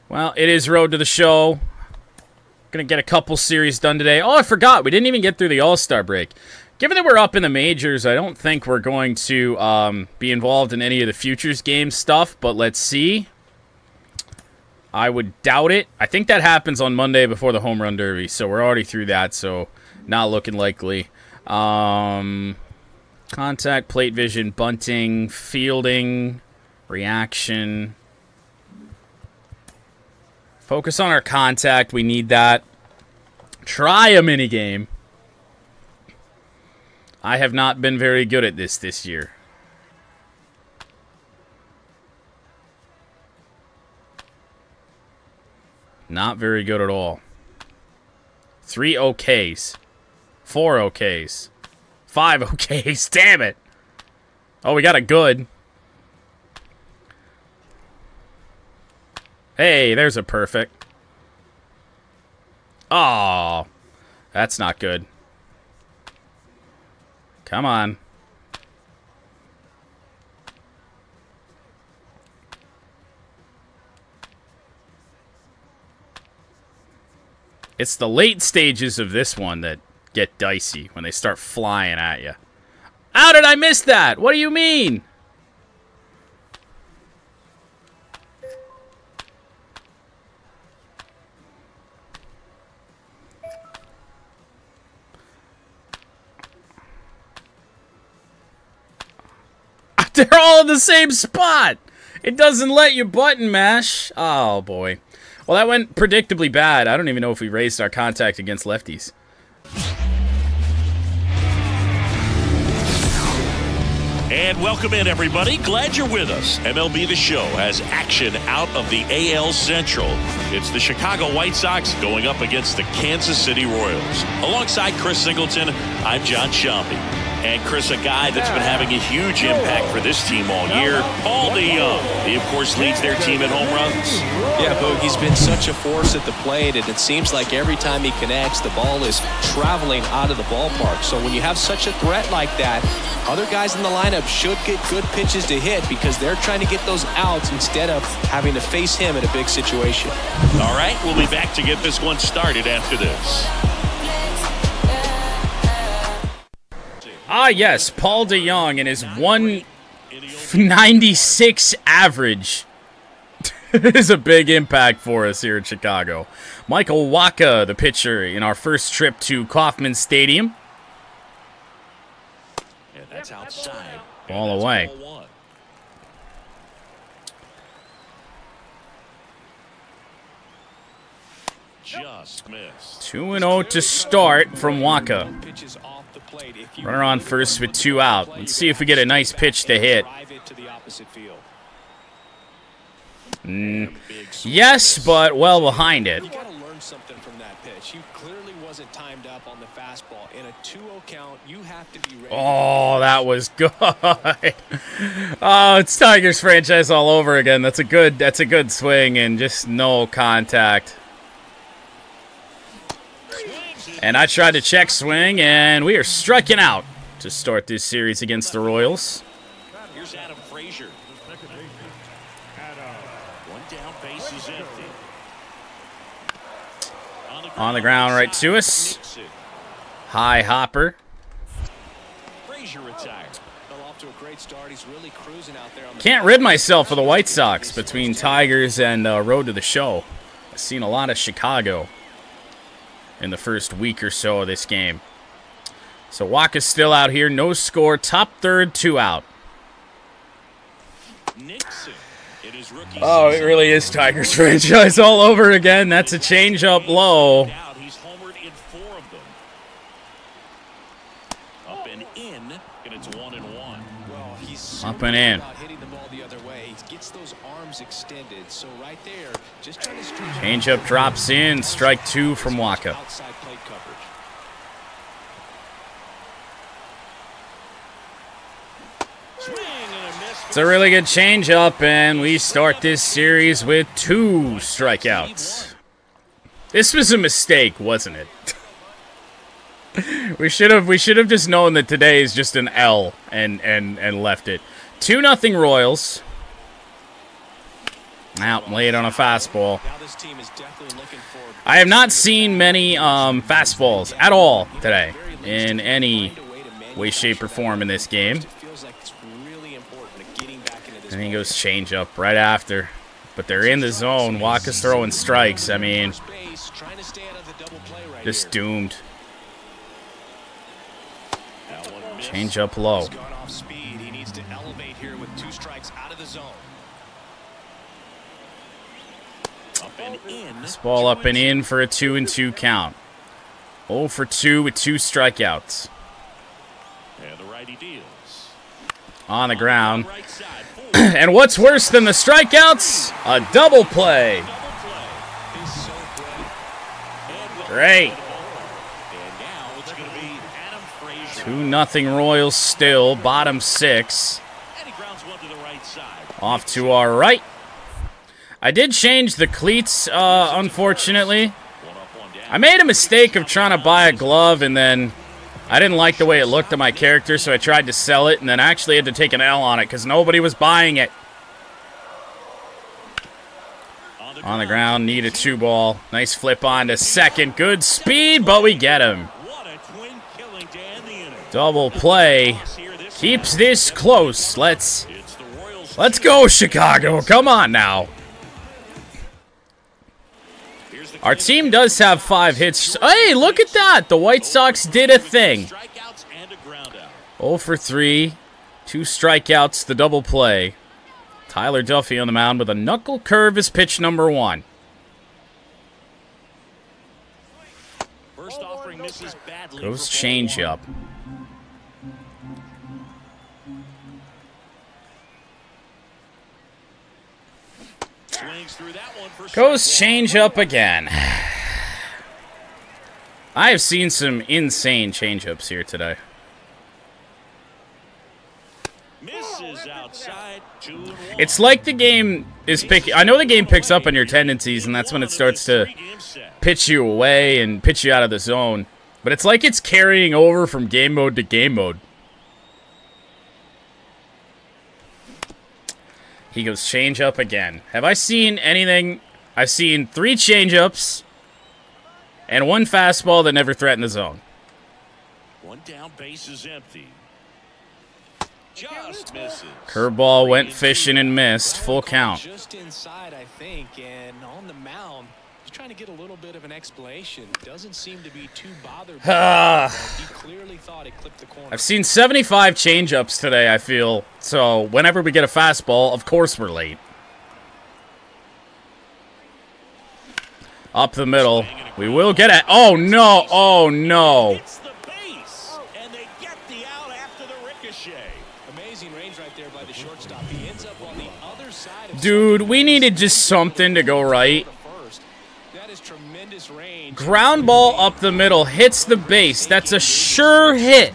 Well, it is Road to the Show. Gonna get a couple series done today. Oh, I forgot. We didn't even get through the All-Star break. Given that we're up in the majors, I don't think we're going to be involved in any of the futures game stuff, but let's see. I would doubt it. I think that happens on Monday before the Home Run Derby, so we're already through that, so not looking likely. Contact, plate vision, bunting, fielding, reaction. Focus on our contact. We need that. Try a minigame. I have not been very good at this year. Not very good at all. 3 OKs. 4 OKs. 5 OKs. Damn it. Oh, we got a good. Hey, there's a perfect. Oh, that's not good. Come on. It's the late stages of this one that get dicey when they start flying at you. How did I miss that? What do you mean? They're all in the same spot. It doesn't let you button mash. Oh, boy. Well, that went predictably bad. I don't even know if we raised our contact against lefties. And welcome in, everybody. Glad you're with us. MLB The Show has action out of the AL Central. It's the Chicago White Sox going up against the Kansas City Royals. Alongside Chris Singleton, I'm John Sciambi. And Chris, a guy that's been having a huge impact for this team all year, Paul DeYoung. He, of course, leads their team in home runs. Yeah, Boog, he's been such a force at the plate, and it seems like every time he connects, the ball is traveling out of the ballpark. So when you have such a threat like that, other guys in the lineup should get good pitches to hit because they're trying to get those outs instead of having to face him in a big situation. All right, we'll be back to get this one started after this. Ah, yes, Paul DeYoung and his 196 average is a big impact for us here in Chicago. Michael Wacha, the pitcher, in our first trip to Kauffman Stadium. And that's outside. Ball away. Ball just missed. 2-0 to start from Wacha. Runner on first with 2 out. Let's see if we get a nice pitch to hit. Yes, but well behind it. You got to learn something from that pitch. You clearly wasn't timed up on the fastball. In a 2-0 count, you have to be ready. Oh, that was good. Oh, it's Tigers franchise all over again. That's a good swing and just no contact. And I tried to check swing, and we are striking out to start this series against the Royals. Here's Adam Frazier. One down, base is empty. On the ground right to us. High hopper. Frazier retired. Off to a great start. He's really cruising out there on the Can't rid myself of the White Sox between Tigers and Road to the Show. I've seen a lot of Chicago in the first week or so of this game. So Wacha's still out here, no score, top third, 2 out. Oh, it really is Tigers franchise all over again. That's a change-up low. He's homered in 4 of them. Up and in, and it's 1-1. Well, he's up and in. hitting the ball the other way. He gets those arms extended. So right there, just trying to change-up drops in, strike 2 from Wacha. Outside plate coverage. It's a really good change-up, and we start this series with 2 strikeouts. This was a mistake, wasn't it? we should have just known that today is just an L and left it. 2-0 Royals. Out late on a fastball. I have not seen many fastballs at all today in any way, shape, or form in this game. And he goes changeup right after. But they're in the zone. Waka's throwing strikes. I mean, just doomed. Changeup low. This ball up and in for a 2-2 count. 0 for 2 with 2 strikeouts. On the ground. And what's worse than the strikeouts? A double play. Great. 2-0 Royals still. Bottom 6. Off to our right. I did change the cleats, unfortunately. I made a mistake of trying to buy a glove, and then I didn't like the way it looked on my character, so I tried to sell it, and then actually had to take an L on it because nobody was buying it. On the ground, need a 2-ball. Nice flip on to second. Good speed, but we get him. Double play. Keeps this close. Let's go, Chicago. Come on now. Our team does have 5 hits. Hey, look at that. The White Sox did a thing. 0 for 3. 2 strikeouts, the double play. Tyler Duffy on the mound with a knuckle curve as pitch number 1. Goes changeup. Goes changeup again. I have seen some insane changeups here today. It's like the game is picking. I know the game picks up on your tendencies, and that's when it starts to pitch you away and pitch you out of the zone. But it's like it's carrying over from game mode to game mode. He goes changeup again. Have I seen anything? I've seen 3 changeups and 1 fastball that never threatened the zone. 1 down, base is empty. Just misses. Curveball went fishing and missed. Full count. Just inside, I think, and on the mound, he's trying to get a little bit of an explanation. Doesn't seem to be too bothered. He clearly thought it clipped the corner. I've seen 75 changeups today, I feel. So whenever we get a fastball, of course we're late. Up the middle. We will get it. Oh, no. Oh, no. Dude, we needed just something to go right. Ground ball up the middle. Hits the base. That's a sure hit.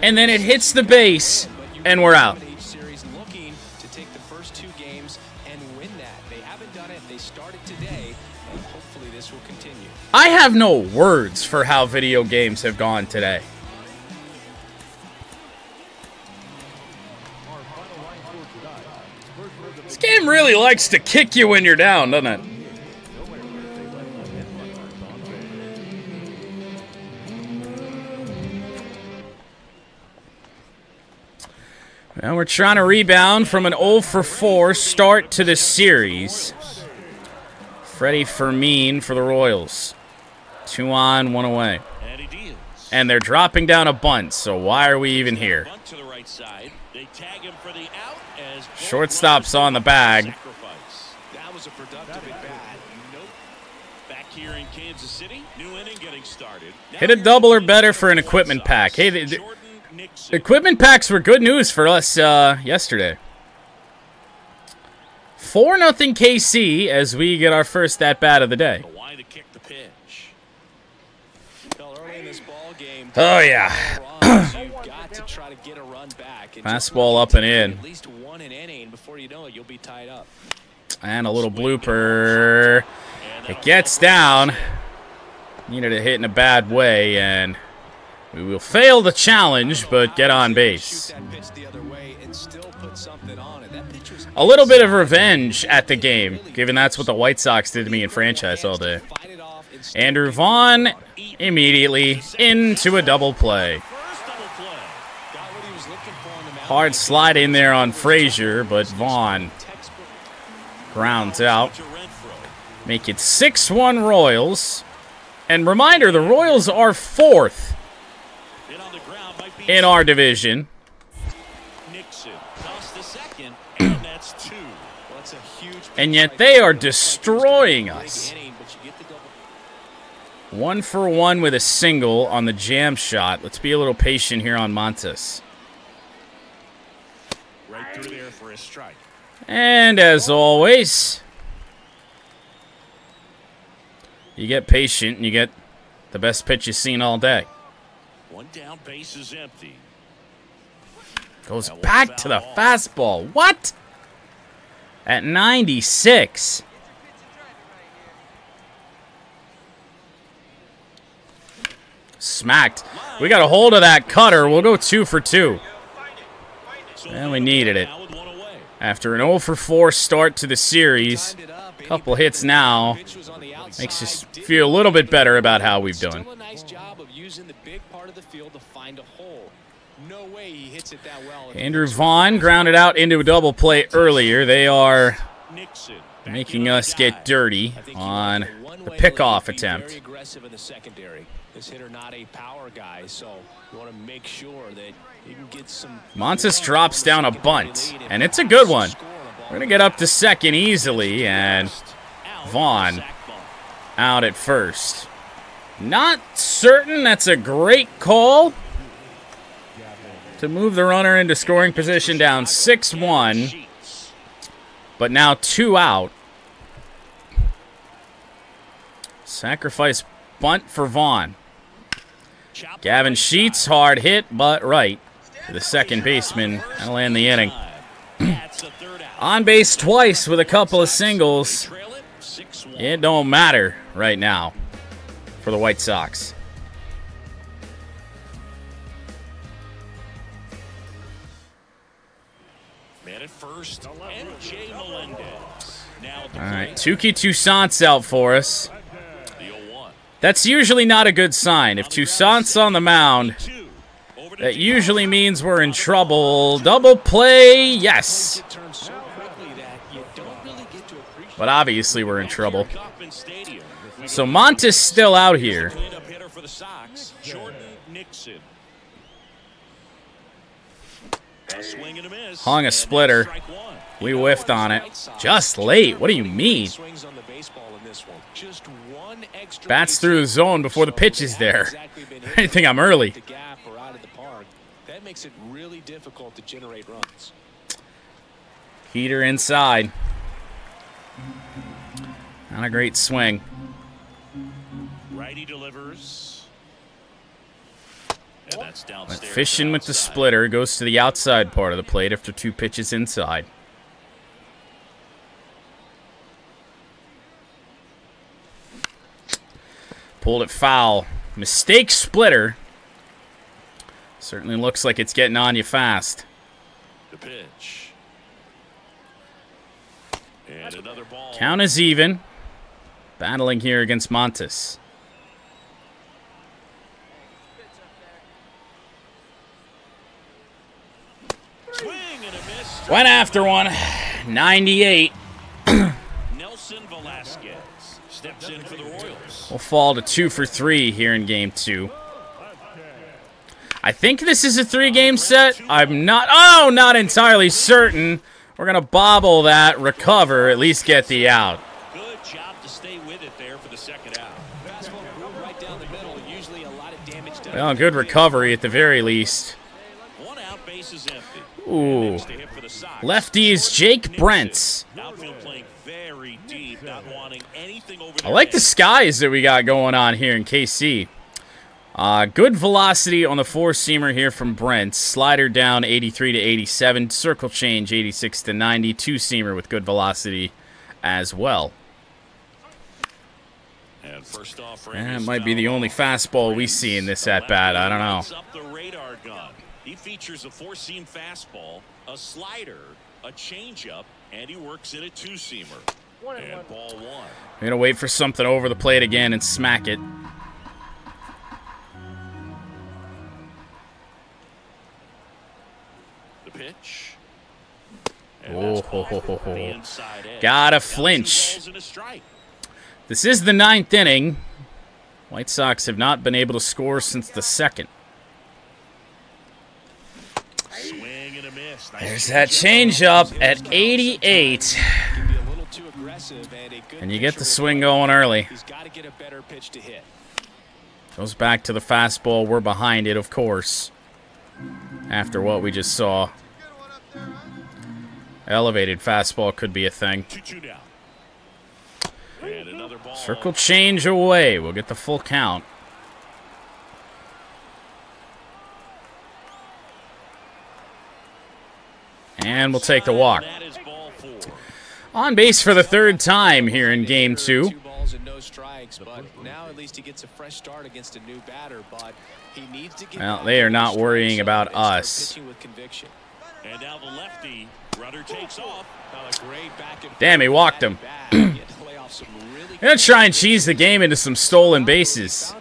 And then it hits the base, and we're out. I have no words for how video games have gone today. This game really likes to kick you when you're down, doesn't it? Now we're trying to rebound from an 0 for 4 start to the series. Freddie Fermin for the Royals. 2 on, 1 away. And they're dropping down a bunt, so why are we even here? Shortstop's on the bag. That was a productive at bat. Back here in Kansas City, new inning getting started. Hit a double or better for an equipment pack. Hey, the equipment packs were good news for us yesterday. 4-0 KC as we get our first at-bat of the day. Oh, yeah. Fastball up and in. And a little blooper. It gets down. Needed a hit in a bad way, and We will fail the challenge, but get on base. A little bit of revenge at the game, given that's what the White Sox did to me in franchise all day. Andrew Vaughn immediately into a double play. Hard slide in there on Frazier, but Vaughn grounds out. Make it 6-1 Royals. And reminder, the Royals are 4th in our division. And yet they are destroying us. 1 for 1 with a single on the jam shot. Let's be a little patient here on Montes. Right through there for a strike. And as always, you get patient and you get the best pitch you've seen all day. One down, base is empty. Goes back to the fastball. What? At 96. Smacked. We got a hold of that cutter. We'll go 2 for 2. And we needed it. After an 0 for 4 start to the series, a couple hits now makes us feel a little bit better about how we've done. Andrew Vaughn grounded out into a double play earlier. They are making us get dirty on the pickoff attempt. This hitter not a power guy, so you want to make sure that you can get some. Montes drops down a bunt, and it's a good one. We're going to get up to second easily, and Vaughn out at first. Not certain that's a great call to move the runner into scoring position down 6-1, but now 2 out. Sacrifice bunt for Vaughn. Gavin Sheets, hard hit, but right to the second baseman. That'll end the inning. On base twice with a couple of singles. It don't matter right now for the White Sox. Man at first, MJ Melendez. All right, Tuki Toussaint's out for us. That's usually not a good sign. If Toussaint's on the mound, that usually means we're in trouble. Double play, yes. But obviously we're in trouble. So Montes still out here. Hung a splitter. We whiffed on it. Just late. What do you mean? Bats through the zone before the pitch is there. I think I'm early. That makes it really difficult to generate runs. Heater inside. Not a great swing. Righty delivers. And that's downstairs. Fishing with the splitter. Goes to the outside part of the plate after 2 pitches inside. Pulled it foul. Mistake splitter. Certainly looks like it's getting on you fast. The pitch. And another ball. Count is even. Battling here against Montes. Swing and a miss. Went after one. 98. Nelson Velasquez steps in for the Royals. We'll fall to 2 for 3 here in game 2. I think this is a 3-game set. I'm not entirely certain. We're going to bobble that, recover, at least get the out. Good job to stay with it there for the second out. Right down the middle, usually a lot of damage done. Well, good recovery at the very least. 1 out, base is empty. Ooh. Lefties, Jake Brents. Outfield playing very deep, not wanting anything over I like the skies that we got going on here in KC. Good velocity on the 4-seamer here from Brent. Slider down 83 to 87. Circle change 86 to 90. 2-seamer with good velocity as well. And First off, That might be the only fastball we see in this at-bat. I don't know. Up the radar gun. He features a four-seam fastball, a slider, a changeup, and he works in a two-seamer. And ball one. We're going to wait for something over the plate again and smack it. The pitch. Oh, ho, ho, ho, ho. Gotta flinch. This is the 9th inning. White Sox have not been able to score since the 2nd. There's that changeup at 88. And you get the swing going early. Goes back to the fastball. We're behind it, of course. After what we just saw. Elevated fastball could be a thing. Circle change away. We'll get the full count. And we'll take the walk. On base for the 3rd time here in Game 2. Well, they are not worrying about us. And now the lefty, runner takes off. Damn, he walked him. Gonna try and cheese the game into some stolen bases.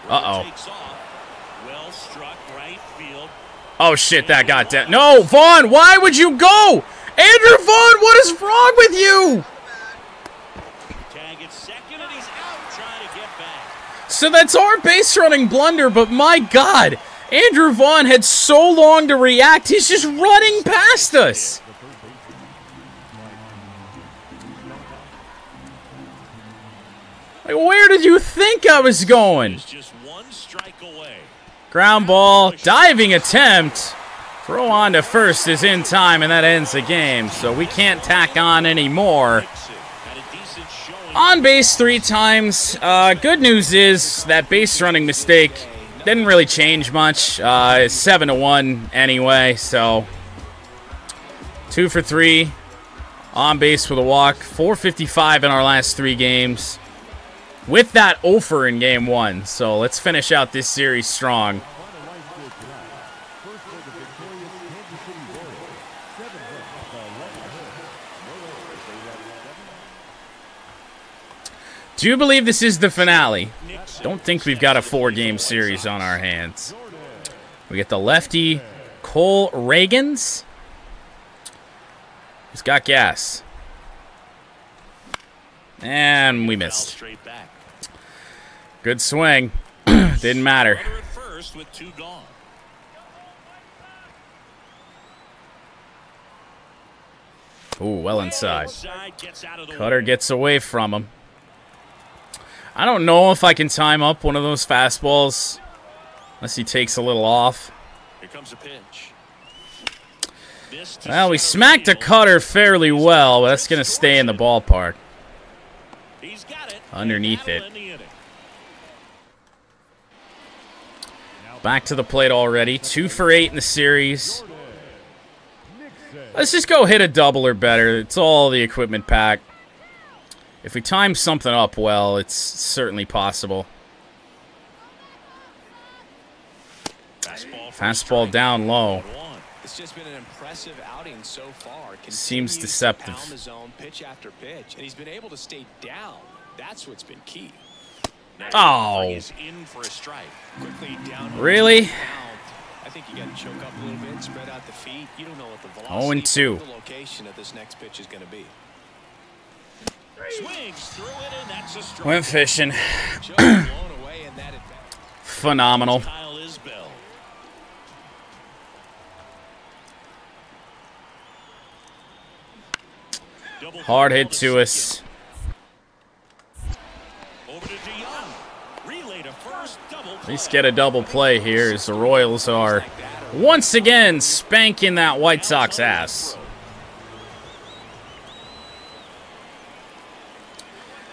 Uh-oh. Oh, shit, that got down. No, Vaughn, why would you go? Andrew Vaughn, what is wrong with you? So that's our base running blunder, but my God, Andrew Vaughn had so long to react. He's just running past us. Like, where did you think I was going? Ground ball, diving attempt. Throw on to first is in time, and that ends the game. So we can't tack on anymore. On base 3 times. Good news is that base running mistake didn't really change much. 7-1 anyway, so 2 for 3. On base with a walk. 455 in our last 3 games. With that offer in Game 1. So let's finish out this series strong. Do you believe this is the finale? Don't think we've got a 4-game series on our hands. We get the lefty, Cole Reagans. He's got gas. And we missed. Good swing. Didn't matter. Ooh, well inside. Cutter gets away from him. I don't know if I can time up one of those fastballs unless he takes a little off. Here comes a pitch. Well, we smacked a cutter fairly well, but that's going to stay in the ballpark. Underneath it. Back to the plate already. 2 for 8 in the series. Let's just go hit a double or better. It's all the equipment pack. If we time something up well, it's certainly possible. Fastball down low. It's just been an impressive outing so far. Seems deceptive. Down the zone, pitch after pitch, and he's been able to stay down. That's what's been key. Oh. Really? I think you got to choke up a little bit, spread out the feet. You don't know what the velocity 0-2. The location of this next pitch is going to be. Went fishing. Phenomenal. Hard hit to us. At least get a double play here as the Royals are once again spanking that White Sox ass.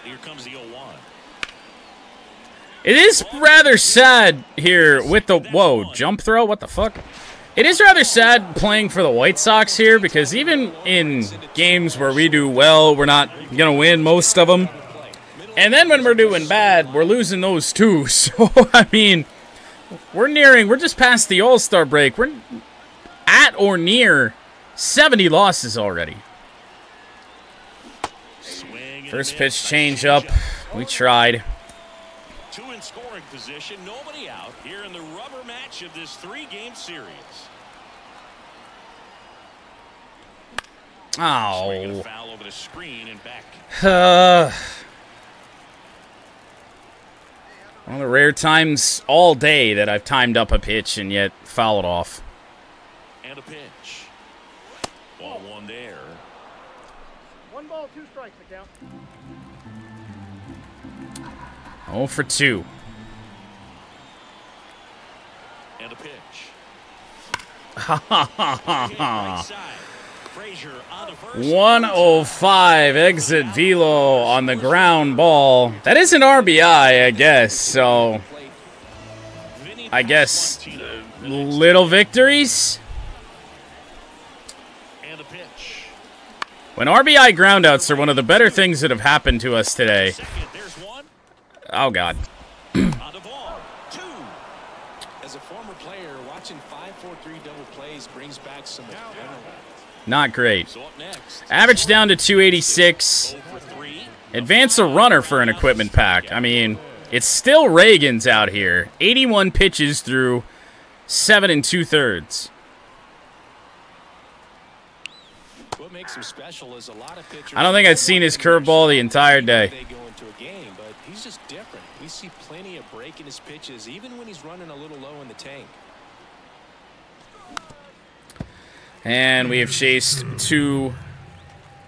Here comes the 0-1. It is rather sad here with the... Whoa, jump throw? What the fuck? It is rather sad playing for the White Sox here because even in games where we do well, we're not going to win most of them. And then when we're doing bad, we're losing those too. So, I mean, we're just past the All-Star break. We're at or near 70 losses already. First pitch change up. We tried. Two in scoring position, nobody out here in the rubber match of this 3-game series. Oh. Foul over the screen and back. One of the rare times all day that I've timed up a pitch and yet fouled off. And a pitch. Ball one there. 1 ball, 2 strikes, the count. 0 for 2. And a pitch. 105 exit velo on the ground ball. That is an RBI, I guess. So, I guess little victories. And a pitch. When RBI groundouts are one of the better things that have happened to us today. There's one. Oh, God. On the ball. 2. As a former player, watching 5-4-3 double plays brings back some adrenaline. Not great. So up next. Average down to 286. 0 for 3. Advance a runner for an equipment pack. I mean, it's still Reagan's out here. 81 pitches through 7 2/3. What makes him special is a lot of pitchers. I don't think I'd seen his curveball the entire day. They go into a game, but he's just different. We see plenty of break in his pitches, even when he's running a little low in the tank. And we have chased 2.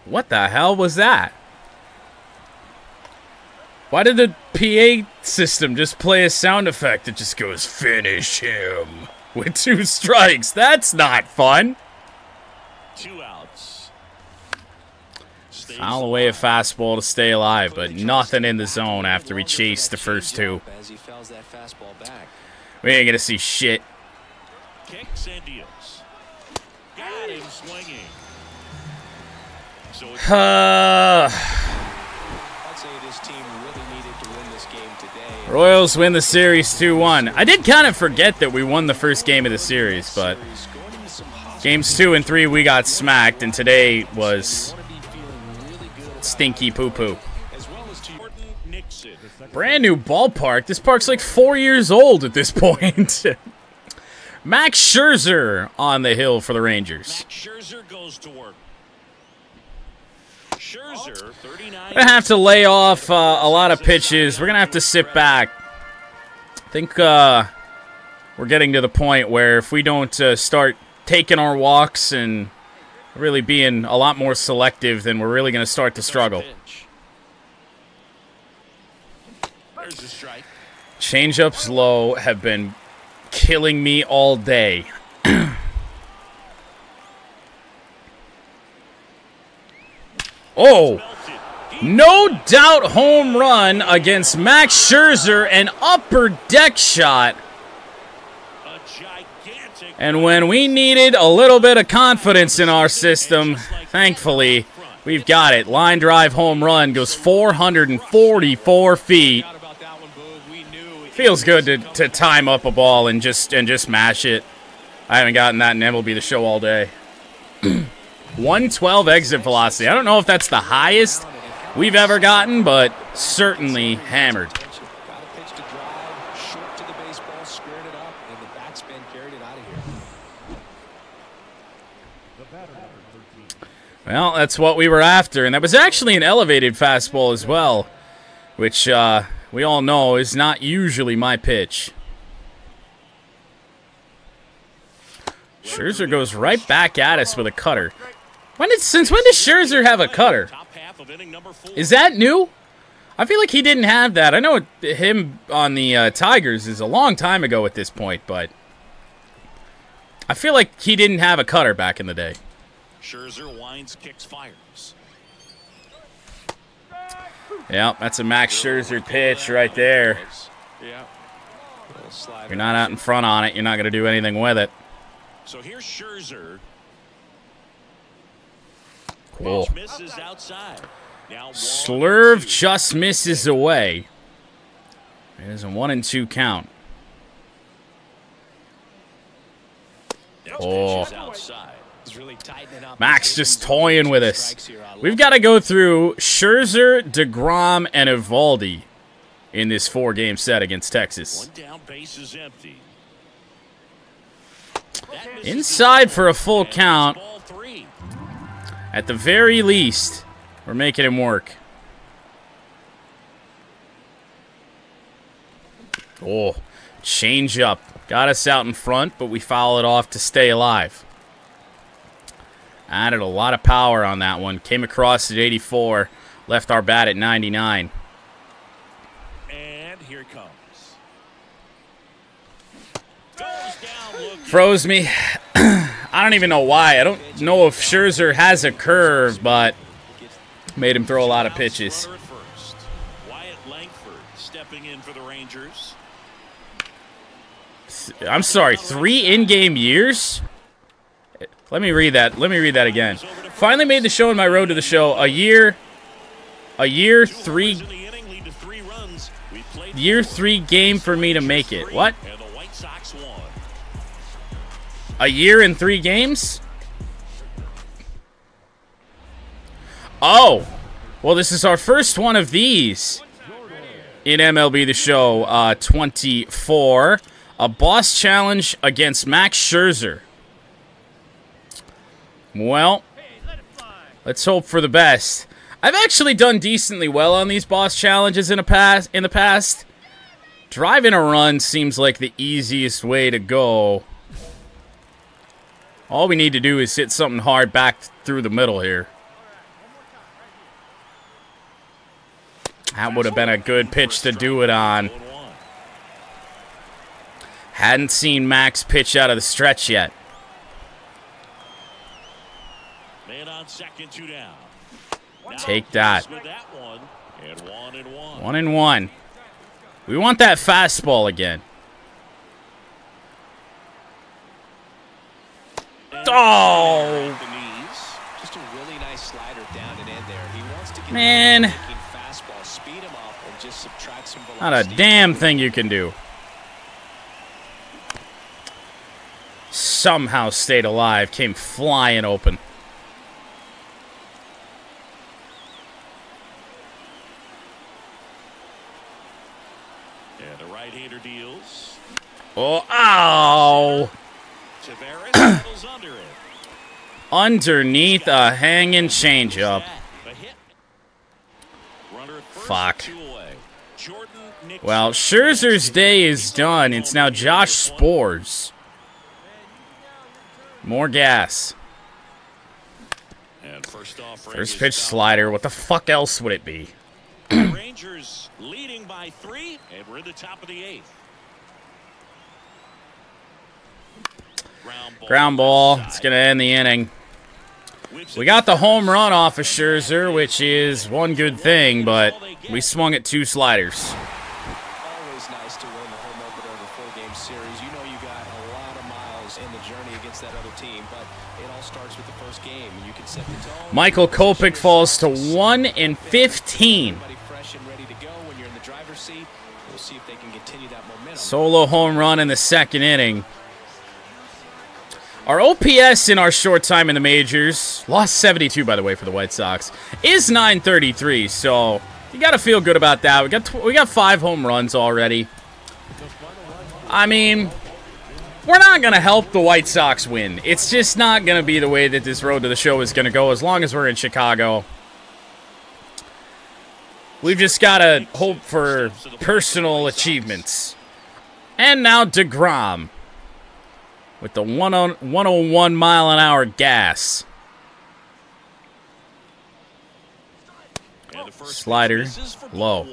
What the hell was that? Why did the PA system just play a sound effect that just goes, "Finish him," with 2 strikes? That's not fun. 2 outs. Stays Foul away a fastball to stay alive, but nothing in the zone after we chased the first 2. As he fouls that fastball back. We ain't gonna see shit. Kicks and deals. Got him swinging. So it's I'd say this team really needed to win this game today. Royals win the series 2-1. I did kind of forget that we won the first game of the series, but games 2 and 3 we got smacked, and today was stinky poo-poo. as well as to Jordan Nixon. Brand new ballpark. This park's like 4 years old at this point. Max Scherzer on the hill for the Rangers. Max Scherzer goes to work. Scherzer, 39. We're going to have to lay off a lot of pitches. We're going to have to sit back. I think we're getting to the point where if we don't start taking our walks and really being a lot more selective, then we're really going to start to struggle. There's a strike. Changeups low have been killing me all day. Oh, no doubt home run against Max Scherzer, an upper deck shot. A gigantic. And when we needed a little bit of confidence in our system, thankfully, we've got it. Line drive home run goes 444 feet. Feels good to time up a ball and just mash it. I haven't gotten that in MLB The Show all day. 112 exit velocity. I don't know if that's the highest we've ever gotten, but certainly hammered. Got a pitch to drive, short to the baseball, squared it up, and the backspin carried it out of here. Well, that's what we were after, and that was actually an elevated fastball as well, which we all know is not usually my pitch. Scherzer goes right back at us with a cutter. Since when does Scherzer have a cutter? Is that new? I feel like he didn't have that. I know him on the Tigers is a long time ago at this point, but I feel like he didn't have a cutter back in the day. Scherzer winds, kicks, fires. Yeah, that's a Max Scherzer pitch right there. Yeah. If you're not out in front on it, you're not going to do anything with it. So here's Scherzer. Cool. Misses outside. Now Slurve just misses away. It is a 1-2 count. Oh. Max just toying with us. We've got to go through Scherzer, DeGrom, and Eovaldi in this 4-game set against Texas. One down, base is empty. Inside for a full count. At the very least, we're making him work. Oh, change up. Got us out in front, but we foul it off to stay alive. Added a lot of power on that one. Came across at 84. Left our bat at 99. And here it comes. Goes down looking. Froze me. I don't even know why. I don't know if Scherzer has a curve, but made him throw a lot of pitches. Wyatt Langford stepping in for the Rangers. I'm sorry, 3 in-game years? Let me read that. Let me read that again. Finally made the show on my road to the show. A year 3 game for me to make it. What? A year and 3 games? Oh. Well, this is our first one of these in MLB The Show 24. A boss challenge against Max Scherzer. Well, let's hope for the best. I've actually done decently well on these boss challenges in the past. Driving a run seems like the easiest way to go. All we need to do is hit something hard back through the middle here. That would have been a good pitch to do it on. Hadn't seen Max pitch out of the stretch yet. Man on second, 2 down. Take that. 1-1. 1-1. We want that fastball again. Oh! Just a really nice slider down and in there. He wants to get man. Fastball, speed him up, and just subtract some velocity. Not a damn thing you can do. Somehow stayed alive. Came flying open. And the right-hander deals. Oh, ow! Tavares settles under it. Underneath a hanging changeup. A hit. Runner at first, Fuck. 2 away. Jordan Nixon. Well, Scherzer's day is done. It's now Josh Spores. More gas. And first off, First pitch slider. What the fuck else would it be? Rangers leading by 3, and we're in the top of the 8th. Ground ball. It's going to end the inning. We got the home run off of Scherzer, which is one good thing, but we swung at 2 sliders. Always nice to win the home opener of a 4-game series. You know you got a lot of miles in the journey against that other team, but it all starts with the first game. You can set the tone. Michael Kopech falls to 1-15. Fresh and ready to go when you're in the driver's seat. We'll see if they can continue that momentum. Solo home run in the 2nd inning. Our OPS in our short time in the majors, lost 72 by the way for the White Sox, is 933. So you got to feel good about that. We got 5 home runs already. I mean, we're not going to help the White Sox win. It's just not going to be the way that this road to the show is going to go as long as we're in Chicago. We've just got to hope for personal achievements. And now DeGrom with the 101 mile an hour gas. Slider low.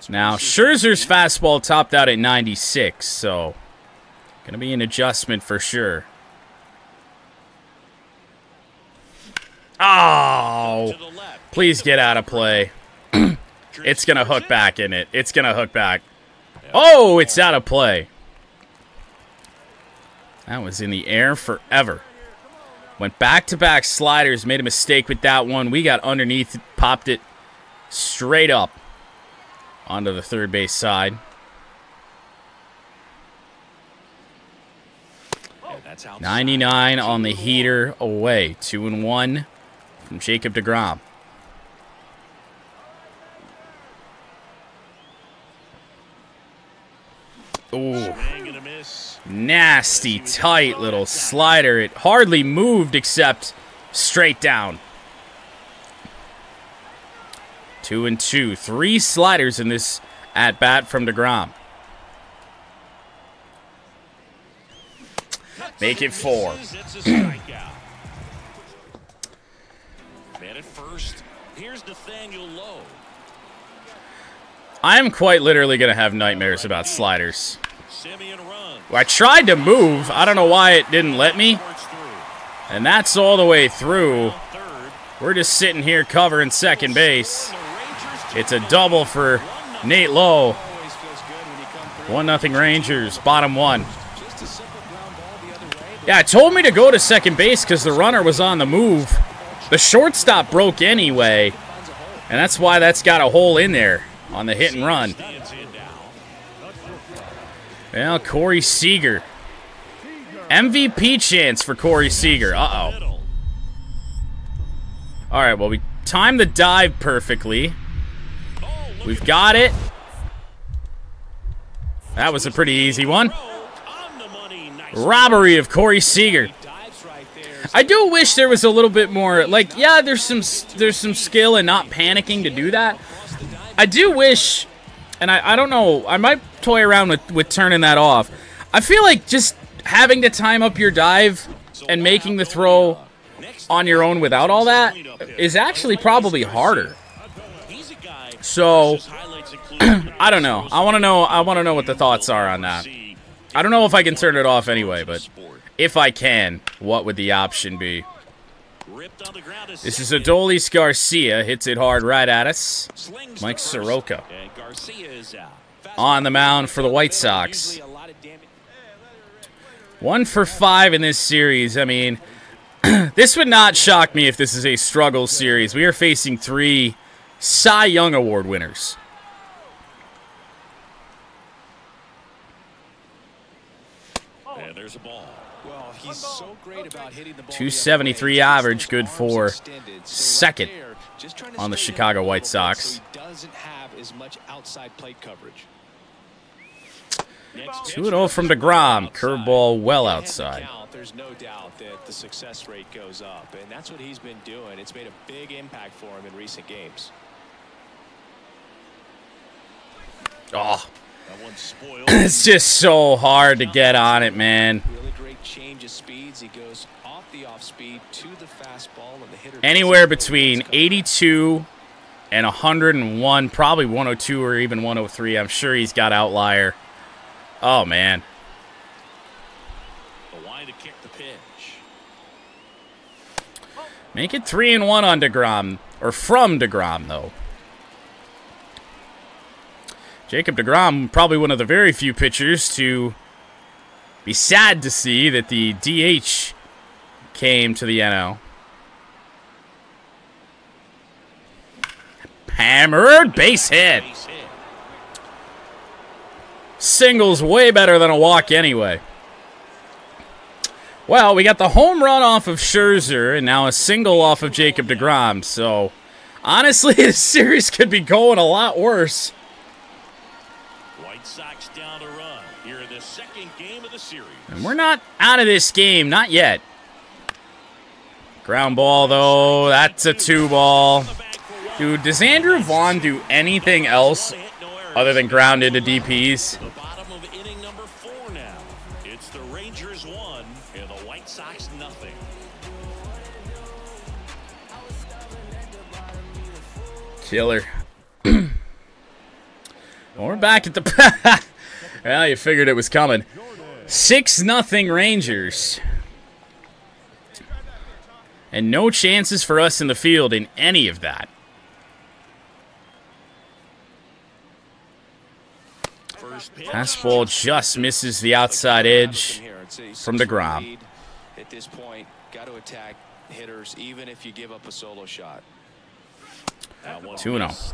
Now Scherzer's fastball topped out at 96, so gonna be an adjustment for sure. Oh, please get out of play. It's gonna hook back in it. It's gonna hook back. Oh, it's out of play. That was in the air forever. Went back-to-back sliders, made a mistake with that one. We got underneath, popped it straight up onto the third base side. 99 on the heater away. 2-1 from Jacob deGrom. Ooh. Nasty, tight little slider. It hardly moved except straight down. 2-2. 3 sliders in this at-bat from deGrom. Make it 4. Man at first. Here's Nathaniel Lowe. I am quite literally going to have nightmares about sliders. I tried to move. I don't know why it didn't let me. And that's all the way through. We're just sitting here covering second base. It's a double for Nate Lowe. 1-0 Rangers, bottom 1. Yeah, it told me to go to second base because the runner was on the move. The shortstop broke anyway, and that's why that's got a hole in there on the hit and run. Well, Corey Seager. MVP chance for Corey Seager. Uh-oh. All right, well, we timed the dive perfectly. We've got it. That was a pretty easy one. Robbery of Corey Seager. I do wish there was a little bit more, like, yeah, there's some skill in not panicking to do that. I do wish, and I don't know, I might toy around with turning that off. I feel like just having to time up your dive and making the throw on your own without all that is actually probably harder. So, I don't know. I want to know what the thoughts are on that. I don't know if I can turn it off anyway, but if I can, what would the option be? This is Adolis Garcia. Hits it hard right at us. Mike Soroka on the mound for the White Sox. 1 for 5 in this series. I mean, this would not shock me if this is a struggle series. We are facing 3 Cy Young Award winners. And there's a ball. Well, he's so great about hitting the ball. 273 average, good for second on the Chicago White Sox. He doesn't have as much outside plate coverage. 2-0 from deGrom. Curveball well outside. There's no doubt that the success rate goes up, and that's what he's been doing. It's made a big impact for him in recent games. Oh, it's just so hard to get on it, man. Really great change of speeds. He goes off the off speed to the fastball, and the hitter anywhere between 82 and 101, probably 102 or even 103. I'm sure he's got outlier. Oh man. The line to kick the pitch. Make it 3-1 on deGrom, or from deGrom though. Jacob deGrom, probably one of the very few pitchers to be sad to see that the DH came to the NL. Hammered, base hit. Single's way better than a walk anyway. Well, we got the home run off of Scherzer and now a single off of Jacob deGrom. So, honestly, this series could be going a lot worse. White Sox down to run here in the second game of the series. And we're not out of this game, not yet. Ground ball, though. That's a 2-ball. Dude, does Andrew Vaughn do anything else other than ground into DPs? The bottom of inning number 4 now. It's the Rangers 1 and the White Sox nothing. Killer. We're back at the... Well, you figured it was coming. 6-0 Rangers. And no chances for us in the field in any of that. Fastball just misses the outside edge. from DeGrom. At this point, got to attack hitters even if you give up a solo shot. 2-0.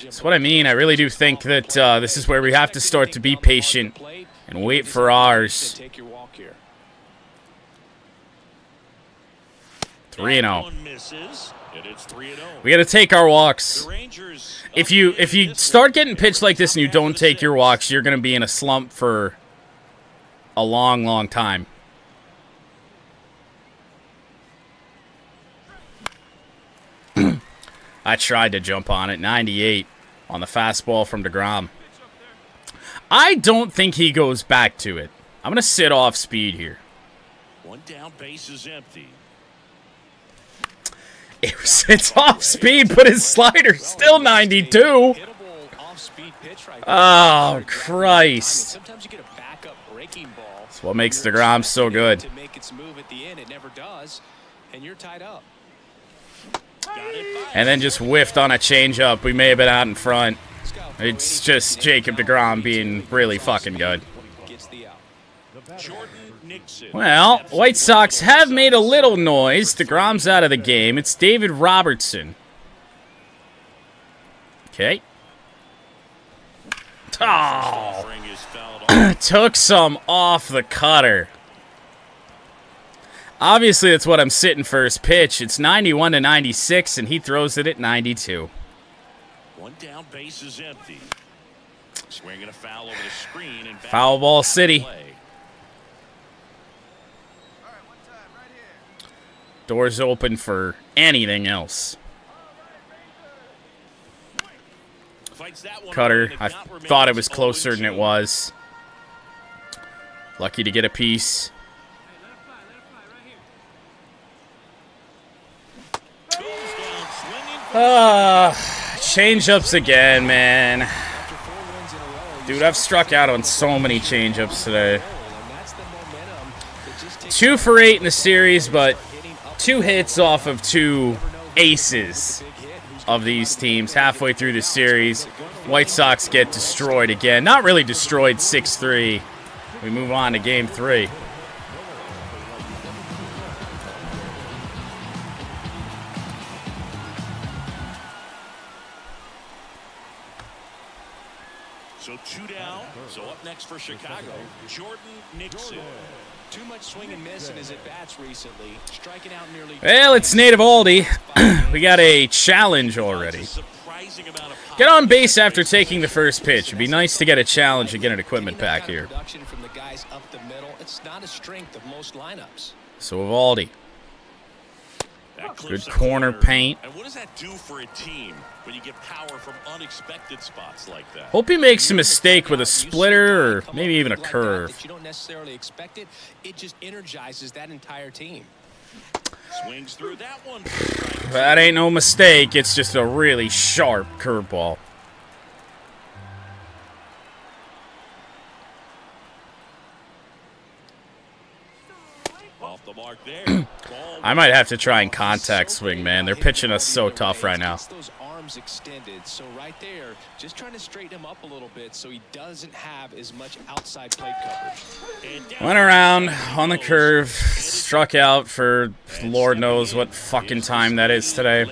That's what I mean. I really do think that this is where we have to start to be patient and wait for ours. 3-0. We got to take our walks. If you start getting pitched like this and you don't take your walks, you're going to be in a slump for a long, long time. I tried to jump on it. 98 on the fastball from DeGrom. I don't think he goes back to it. I'm going to sit off speed here. One down, base is empty. It's off speed, but his slider's still 92. Oh, Christ. That's what makes DeGrom so good. And then just whiffed on a changeup. We may have been out in front. It's just Jacob DeGrom being really fucking good. Well, White Sox have made a little noise. DeGrom's out of the game. It's David Robertson. Okay. Oh. Took some off the cutter. Obviously, that's what I'm sitting first pitch. It's 91-96, and he throws it at 92. One down, base is empty. Swinging a foul over the screen and foul ball city. Doors open for anything else. Cutter. I thought it was closer than it was. Lucky to get a piece. Change-ups again, man. Dude, I've struck out on so many change-ups today. 2 for 8 in the series, but 2 hits off of 2 aces of these teams. Halfway through the series, White Sox get destroyed again. Not really destroyed, 6-3. We move on to Game 3. So 2 down. So up next for Chicago, Jordan Nixon. Too much swing and miss in his at-bats recently. Striking out nearly. Well, it's Native Aldi. We got a challenge already. Get on base after taking the first pitch. It'd be nice to get a challenge and get an equipment pack here. So Evaldi. Good corner paint. And what does that do for a team when you get power from unexpected spots like that? Hope he makes a mistake with a splitter or maybe even a curve. You don't necessarily expect it. It just energizes that entire team. Swings through that one. That ain't no mistake. It's just a really sharp curveball. Off the mark there. I might have to try and contact swing, man. They're pitching us so tough right now. Those arms extended, so right there, just trying to straighten him up a little bit so he doesn't have as much outside plate coverage. Went around on the curve, struck out for Lord knows what fucking time that is today.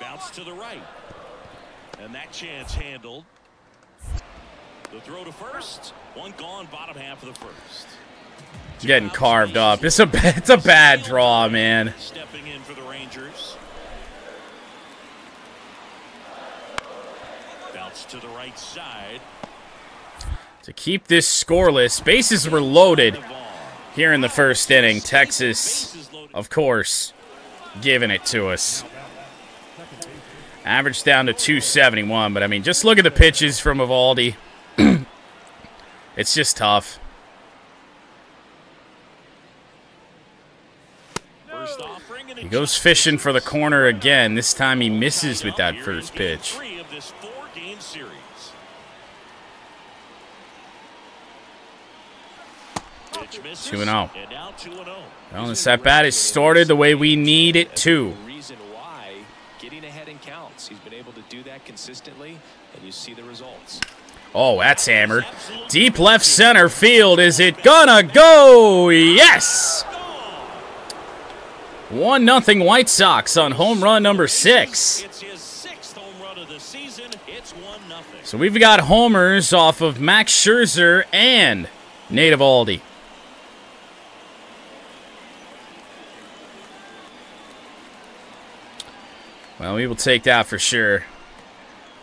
Bounce to the right, and that chance handled. The throw to first. One gone, bottom half of the first. Getting carved up. It's a bad draw, man. Stepping in for the Rangers. Bounce to the right side. To keep this scoreless, bases were loaded here in the first inning. Texas, of course, giving it to us. Average down to 271, but I mean, just look at the pitches from Evaldi. It's just tough. He goes fishing for the corner again. This time he misses with that first pitch. 2-0. Well, this at-bat is started the way we need it to. Reason why getting ahead in counts. He's been able to do that consistently, and you see the results. Oh, that's hammered. Deep left center field. Is it gonna go? Yes! 1-0 White Sox on home run number 6. It's his 6th home run of the season. It's 1-0. So we've got homers off of Max Scherzer and Nate Eovaldi. Well, we will take that for sure.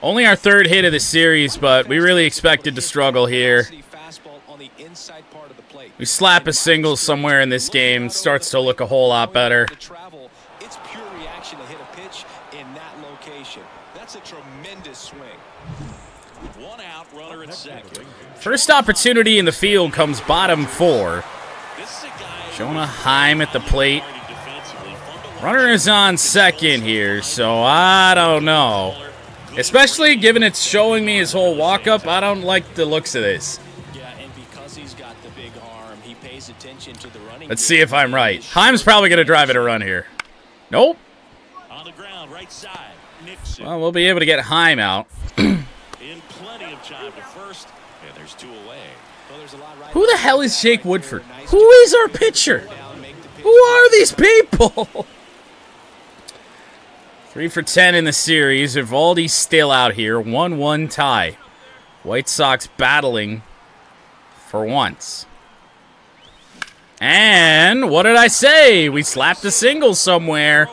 Only our 3rd hit of the series, but we really expected to struggle here. We slap a single somewhere in this game, starts to look a whole lot better. It's pure reaction to hit a pitch in that location. That's a tremendous swing. 1 out, runner at second. First opportunity in the field comes bottom 4. Jonah Heim at the plate. Runner is on second here, so I don't know. Especially given it's showing me his whole walk-up, I don't like the looks of this. Yeah, and because he's got the big arm, he pays attention to the running. Let's see if I'm right. Heim's probably going to drive it a run here. Nope. On the ground, right side. Nixon. Well, we'll be able to get Heim out. In plenty of time to first. And there's 2 away. Well, there's a lot right. Who the hell is Jake Woodford? Who is our pitcher? Who are these people? 3 for 10 in the series. Eovaldi's still out here. 1-1 tie. White Sox battling for once. And what did I say? We slapped a single somewhere.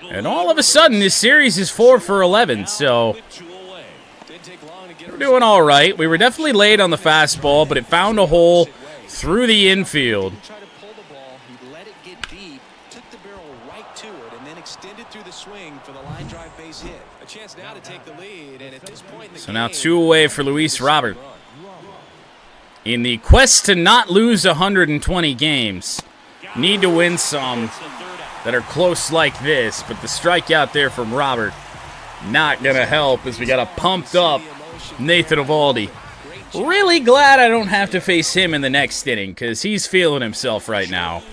And all of a sudden, this series is 4 for 11. So we're doing all right. We were definitely late on the fastball, but it found a hole through the infield. So now 2 away for Luis Robert. In the quest to not lose 120 games, need to win some that are close like this, but the strikeout there from Robert not going to help as we got a pumped up Nathan Eovaldi. Really glad I don't have to face him in the next inning because he's feeling himself right now.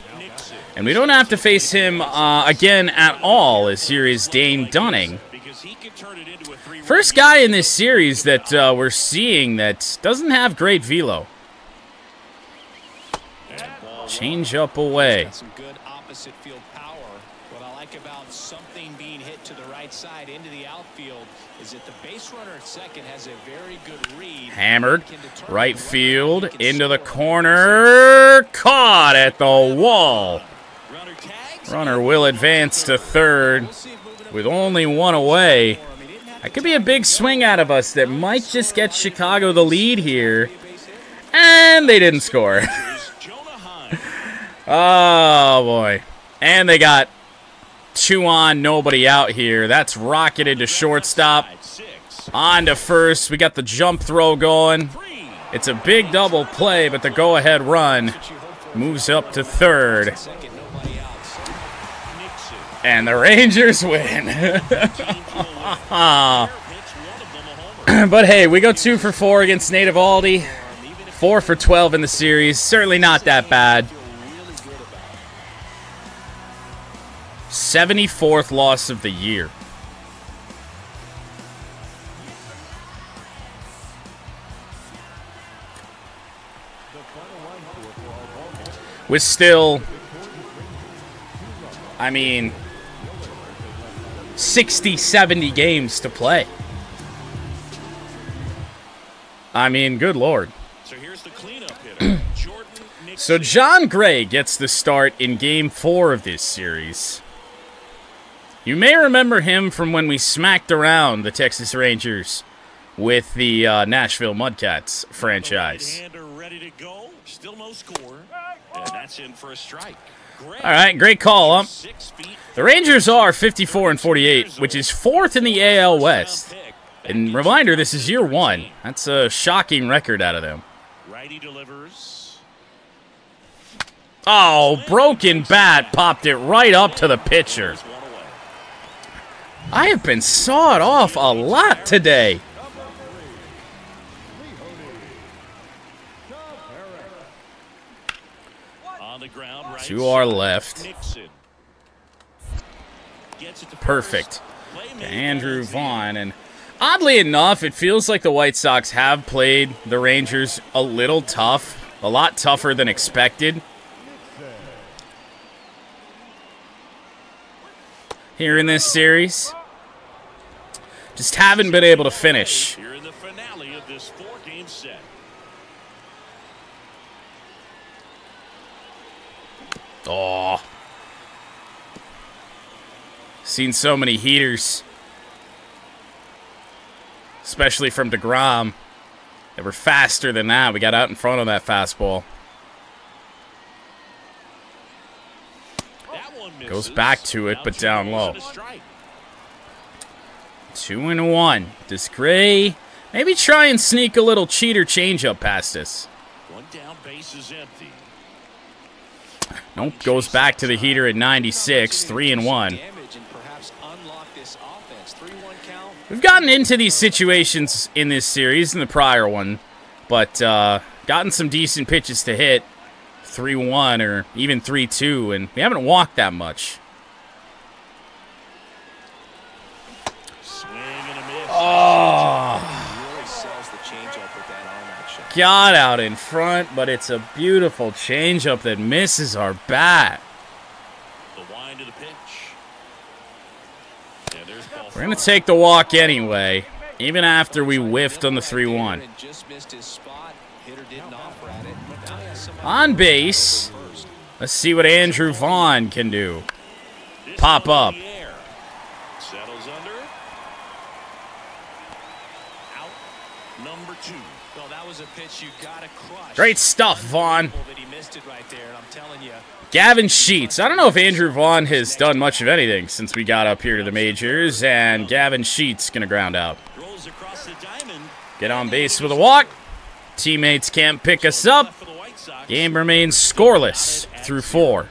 And we don't have to face him again at all, as here is Dane Dunning. First guy in this series that we're seeing that doesn't have great velo. Change up away. Some good opposite field power. What I like about something being hit to the right side into the outfield is that the base runner at second has a very good read. Hammered, right field, into the corner, caught at the wall. Runner will advance to third with only 1 away. That could be a big swing out of us that might just get Chicago the lead here. And they didn't score. Oh, boy. And they got 2 on, nobody out here. That's rocketed to shortstop. On to first. We got the jump throw going. It's a big double play, but the go-ahead run moves up to third. And the Rangers win. But hey, we go 2 for 4 against Nate Eovaldi. 4 for 12 in the series. Certainly not that bad. 74th loss of the year. With still, I mean, 60, 70 games to play. I mean, good Lord. So here's the cleanup hitter. So John Gray gets the start in Game 4 of this series. You may remember him from when we smacked around the Texas Rangers with the Nashville Mudcats franchise. Ready to go. Still no score. And that's in for a strike. All right, great call, The Rangers are 54-48, which is 4th in the AL West. And reminder, this is year 1. That's a shocking record out of them. Righty delivers. Oh, broken bat popped it right up to the pitcher. I have been sawed off a lot today. On the ground, right to our left. Nixon. Perfect. play Andrew Vaughn. And oddly enough, it feels like the White Sox have played the Rangers a little tough, a lot tougher than expected here in this series. Just haven't been able to finish. Here in the finale of this 4-game set. Oh. Seen so many heaters. Especially from DeGrom. They were faster than that. We got out in front of that fastball. That one misses. Goes back to it, Now but 2 down balls low. and a strike. 2-1. Does Gray maybe try and sneak a little cheater changeup past us? One down, base is empty. Nope, goes back to the heater at 96, 3-1. We've gotten into these situations in this series, in the prior one, but gotten some decent pitches to hit, 3-1 or even 3-2, and we haven't walked that much. Swing and a miss. Oh, Really sells the changeup with that arm action. got out in front, but it's a beautiful changeup that misses our bat. The wind of the pitch. Yeah, there's ball We're going to take the walk anyway, even after we whiffed on the 3-1. Just missed his spot. Hitter didn't offer at it. Now he has somebody On base, let's see what Andrew Vaughn can do. This Pop one up. in the air. Settles under. Out. Number 2. Well, that was a pitch you gotta crush. Great stuff, Vaughn. That he missed it right there, and I'm telling you. Gavin Sheets. I don't know if Andrew Vaughn has done much of anything since we got up here to the majors, and Gavin Sheets going to ground out. Rolls across the diamond. Get on base with a walk. Teammates can't pick us up. For the White Sox. Game remains scoreless through 4.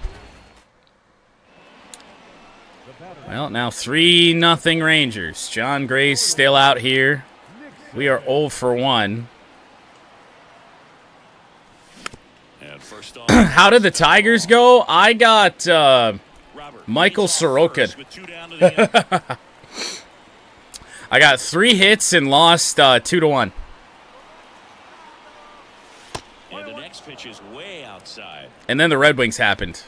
Well, now 3-0 Rangers. John Gray's still out here. We are 0 for 1. And first off, How did the Tigers go? I got Robert Michael leads off Sorokin. first with 2 down to the end. I got 3 hits and lost 2-1. And the next pitch is way outside. And then the Red Wings happened.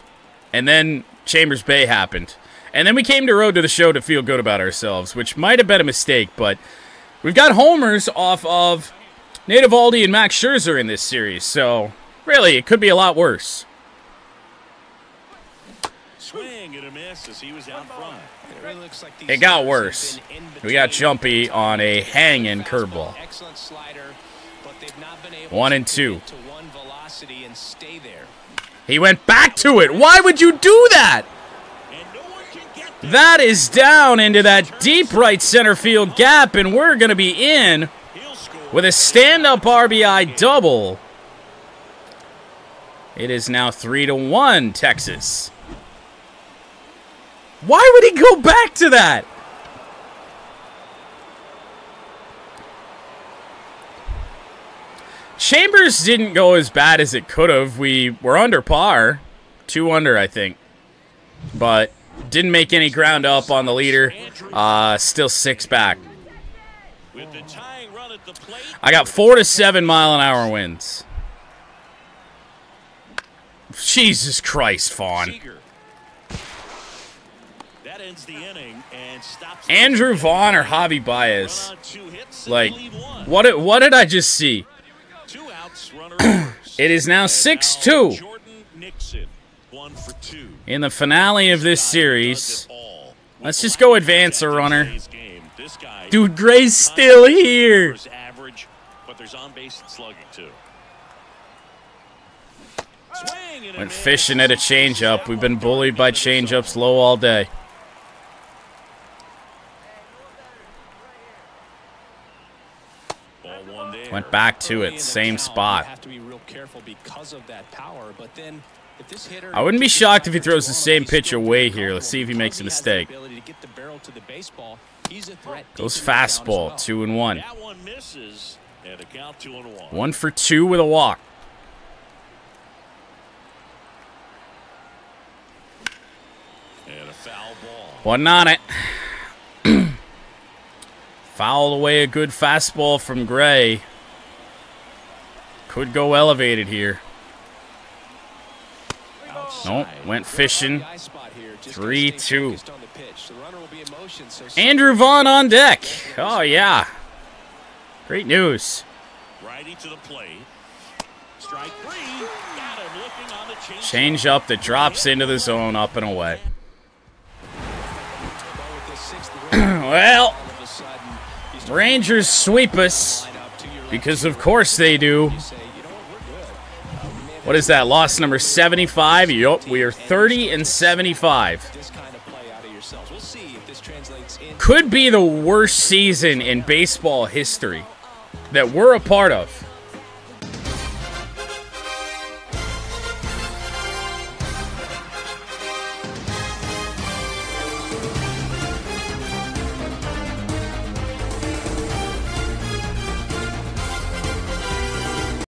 And then Chambers Bay happened. And then we came to Road to the Show to feel good about ourselves, which might have been a mistake, but we've got homers off of Nate Eovaldi and Max Scherzer in this series, so really, it could be a lot worse. Swing and a miss as he was out front. It really looks like these It got guys worse. have been in We got between. jumpy on a hanging curveball. Excellent slider, but they've not been able 1 to and 2. get to one velocity and stay there. He went back to it. Why would you do that? And no one can get there. That is down into that deep right center field gap, and we're going to be in He'll score. with a stand-up RBI double. It is now 3-1 Texas. Why would he go back to that? Chambers didn't go as bad as it could have. We were under par. 2 under, I think. But didn't make any ground up on the leader. Still 6 back. With the tying run at the plate. I got 4 to 7 mile-an-hour winds. Jesus Christ, Vaughn. Seager. That ends the inning and stops the Andrew inning. Vaughn or Javi Baez? Run on 2 hits and Like, leave 1. what did I just see? 2 outs, runner first. It is now And 6-2. Jordan Nixon, 1 for 2. In the finale of this Guy series. does it all. Let's With just go the advance a last runner. today's game, this guy Dude, Gray's still here. is average, but there's on base and slugging too. Swing and a Went miss. fishing at a changeup. We've been bullied by changeups low all day. Ball 1 there. Went back to Early it, in the same count, spot. You have to be real careful because of that power, but then if this hitter I wouldn't be gets shocked if he back throws too the long, same he's pitch still away very here. Let's see if he comfortable makes a because he has the mistake. ability to get the barrel to the baseball. He's a threat Goes deep in the count as fastball, well. 2-1. That one misses, and a count 2-1. 1 for 2 with a walk. And a foul ball. Wasn't on it. Fouled away a good fastball from Gray. Could go elevated here. Nope, went fishing. 3-2. Andrew Vaughn on deck. Oh, yeah. Great news. Righty to the plate. Strike 3. Got him looking on the Change up that drops into the zone, up and away. Well, Rangers sweep us, because of course they do. What is that, loss number 75? Yup, we are 30-75. Could be the worst season in baseball history that we're a part of.